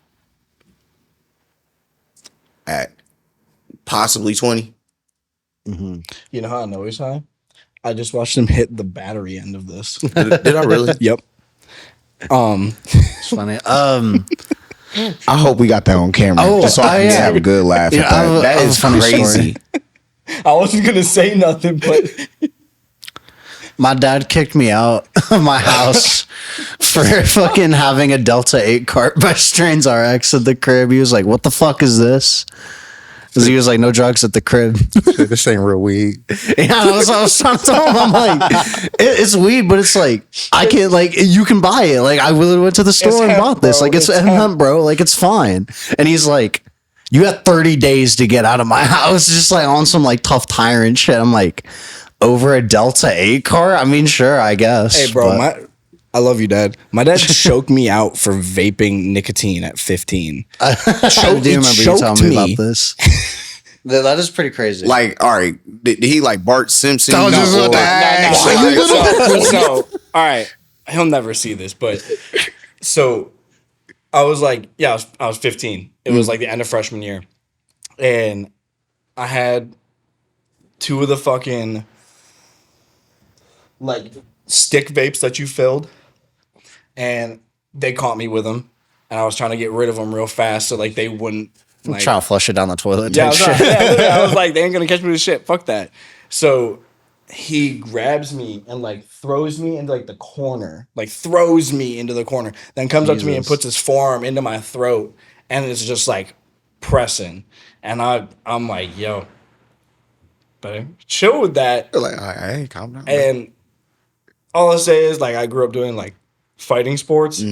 at possibly 20. You know how I know he's high? I just watched him hit the battery end of this. Did I really? Yep. It's funny. I hope we got that on camera. Oh, just so I can yeah. have a good laugh Yeah, at that. That I have is a funny crazy. I wasn't gonna say nothing, but My dad kicked me out of my house for fucking having a Delta 8 cart by Strains RX at the crib. He was like, "What the fuck is this?" Because he was like, "No drugs at the crib." Shit, this ain't real weed. Yeah, I was trying to tell him, I'm like, it's weed, but it's like, I can't, like, you can buy it. Like, I literally went to the store and hemp, bought this. bro. Like, it's It's hemp, bro. Like, it's fine. And he's like, "You got 30 days to get out of my house," just like on some like tough tyrant shit. I'm like, over a Delta 8 car? I mean, sure, I guess. hey, bro, but- I love you, Dad. My dad choked me out for vaping nicotine at 15. I do he remember you choked telling me me. about this. That is pretty crazy. Like, all right, did he like Bart Simpson? I was just about to ask. So, all right, he'll never see this, but so I was like, yeah, I was 15. It was like the end of freshman year, and I had two of the fucking like stick vapes that you filled, and they caught me with them, and I was trying to get rid of them real fast so like they wouldn't. Like, trying to flush it down the toilet. yeah, I type was, shit. literally, I was like, they ain't gonna catch me with shit. Fuck that. So he grabs me and like throws me into like the corner, then comes up to me and Jesus. puts his forearm into my throat, and it's just like pressing. And I'm like, yo, but chill with that. Like, all right, hey, calm down. And all I say is like I grew up doing like fighting sports.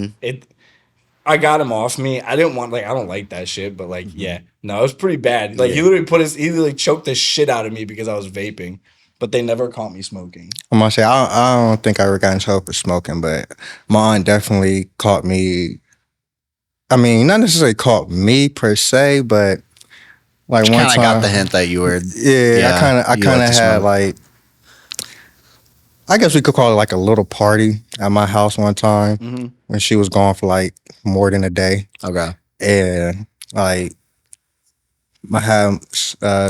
I got him off me. I didn't want I don't like that shit, but like yeah, no, it was pretty bad. Like he literally choked the shit out of me because I was vaping, but they never caught me smoking. I'm gonna say I don't think I ever got in trouble for smoking, but my aunt definitely caught me. I mean, not necessarily caught me per se, but Like one Kind of time, got the hint that you were. yeah, I you kind like of to had smoke. like, I guess we could call it like a little party at my house one time when she was gone for like more than a day, Okay. and like I had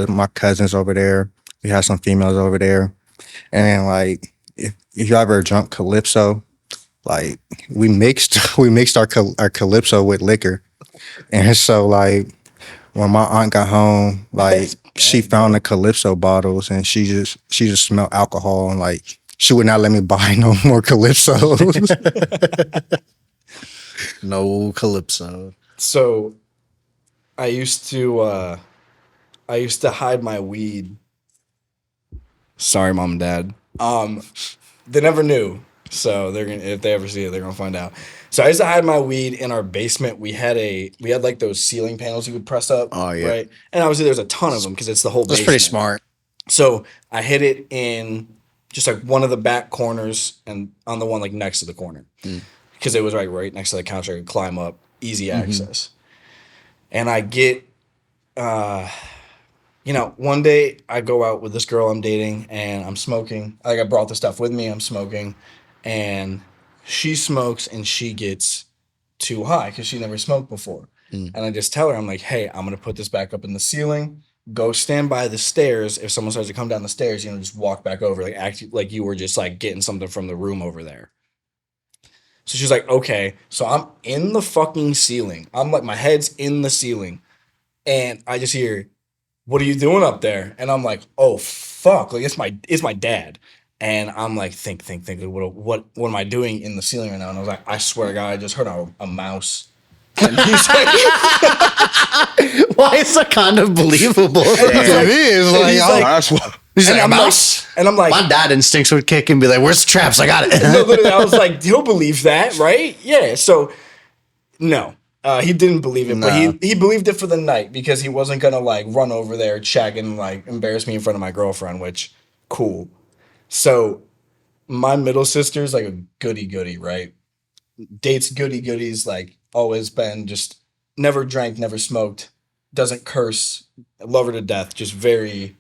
my cousins over there. We had some females over there, and then like if you ever drunk calypso, like we mixed our calypso with liquor, and so like when my aunt got home, like she found the calypso bottles and she just smelled alcohol, and like she would not let me buy no more calypso. No calypso. So I used to hide my weed. Sorry, mom and dad. They never knew. So they're gonna, if they ever see it, they're gonna find out. So I used to hide my weed in our basement. We had like those ceiling panels you would press up. Oh, yeah. Right. And obviously there's a ton of them because it's the whole That's basement. pretty smart. So I hid it in just like one of the back corners and on the one like next to the corner because it was right next to the couch. I could climb up, easy access. And I get, one day I go out with this girl I'm dating and I'm smoking. Like I brought the stuff with me. I'm smoking, and she smokes and she gets too high because she never smoked before. And I just tell her, I'm like, hey, I'm gonna put this back up in the ceiling. Go stand by the stairs. If someone starts to come down the stairs, just walk back over, like act like you were just like getting something from the room over there. So she's like, okay. So I'm in the fucking ceiling. I'm like, my head's in the ceiling, and I just hear, what are you doing up there? And I'm like, oh fuck, like it's my dad. And I'm like, think, what am I doing in the ceiling right now? And I was like, I swear to God, I just heard a mouse. And he's like, Why is that kind of believable? It is like, he's oh, like- that's what. He's like, and a I'm mouse? like, and I'm like, My dad instincts would kick and be like, where's the traps? I got no, it. literally, I was like, he'll believe that, right? Yeah. So no, he didn't believe it, but No. he believed it for the night because he wasn't gonna like run over there, check, and like embarrass me in front of my girlfriend, which cool. So my middle sister's like a goody, right? Dates goodies, like always been just never drank, never smoked, doesn't curse, love her to death, just very,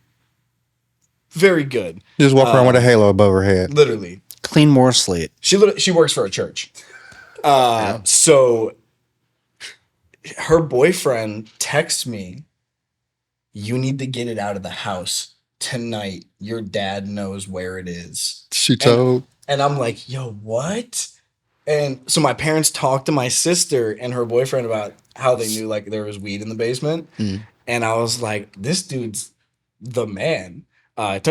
very good. Just walk around with a halo above her head. Literally. Clean more slate. She works for a church. So her boyfriend texts me, you need to get it out of the house tonight. Your dad knows where it is. She told. And I'm like, yo, what? And so my parents talked to my sister and her boyfriend about how they knew like there was weed in the basement. And I was like, this dude's the man.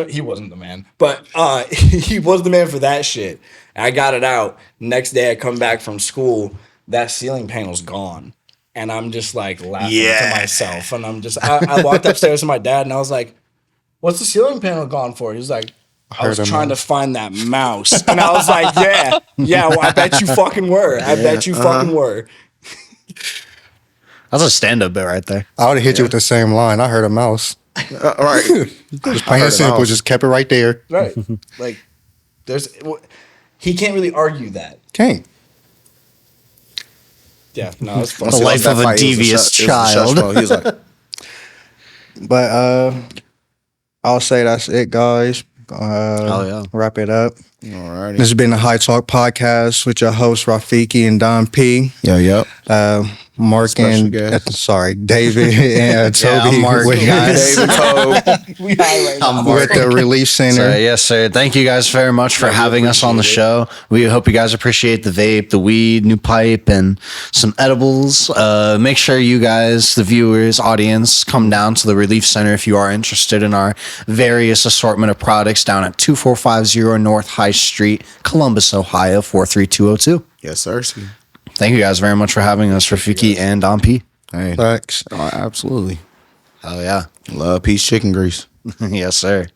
He wasn't the man, but he was the man for that shit. I got it out. Next day I come back from school, that ceiling panel's gone. And I'm just like laughing to myself. And I walked upstairs to my dad and I was like, what's the ceiling panel gone for? He was like, I was heard a trying to find that mouse. And I was like, yeah, well, I bet you fucking were. I bet you fucking were. That's a stand-up bit right there. I would have hit you with the same line. I heard a mouse. Right. Just plain and simple. Just kept it right there. Right. Like, he can't really argue that. Can't. Yeah, no, it's fun. Once The he life lost that of a fight, it was devious it was a shut child. show. He was like, But I'll say that's it, guys. Oh, yeah. Wrap it up. alrighty. This has been the High Talk Podcast with your hosts Rafiki and Don P. Yep. Mark Special and guest. David and Toby I'm Mark, with, guys. David Cole. We highlight I'm with the Releaf Center. So, yes, sir. Thank you guys very much for having us on the show. We hope you guys appreciate the vape, the weed, new pipe, and some edibles. Make sure you guys, the viewers, audience, come down to the Releaf Center if you are interested in our various assortment of products down at 2450 North High Street, Columbus, Ohio, 43202. Yes, sir. Thank you guys very much for having us, Rafiki and Don P. Hey. Facts. Oh, absolutely. Oh, yeah. Love peace chicken grease. Yes, sir.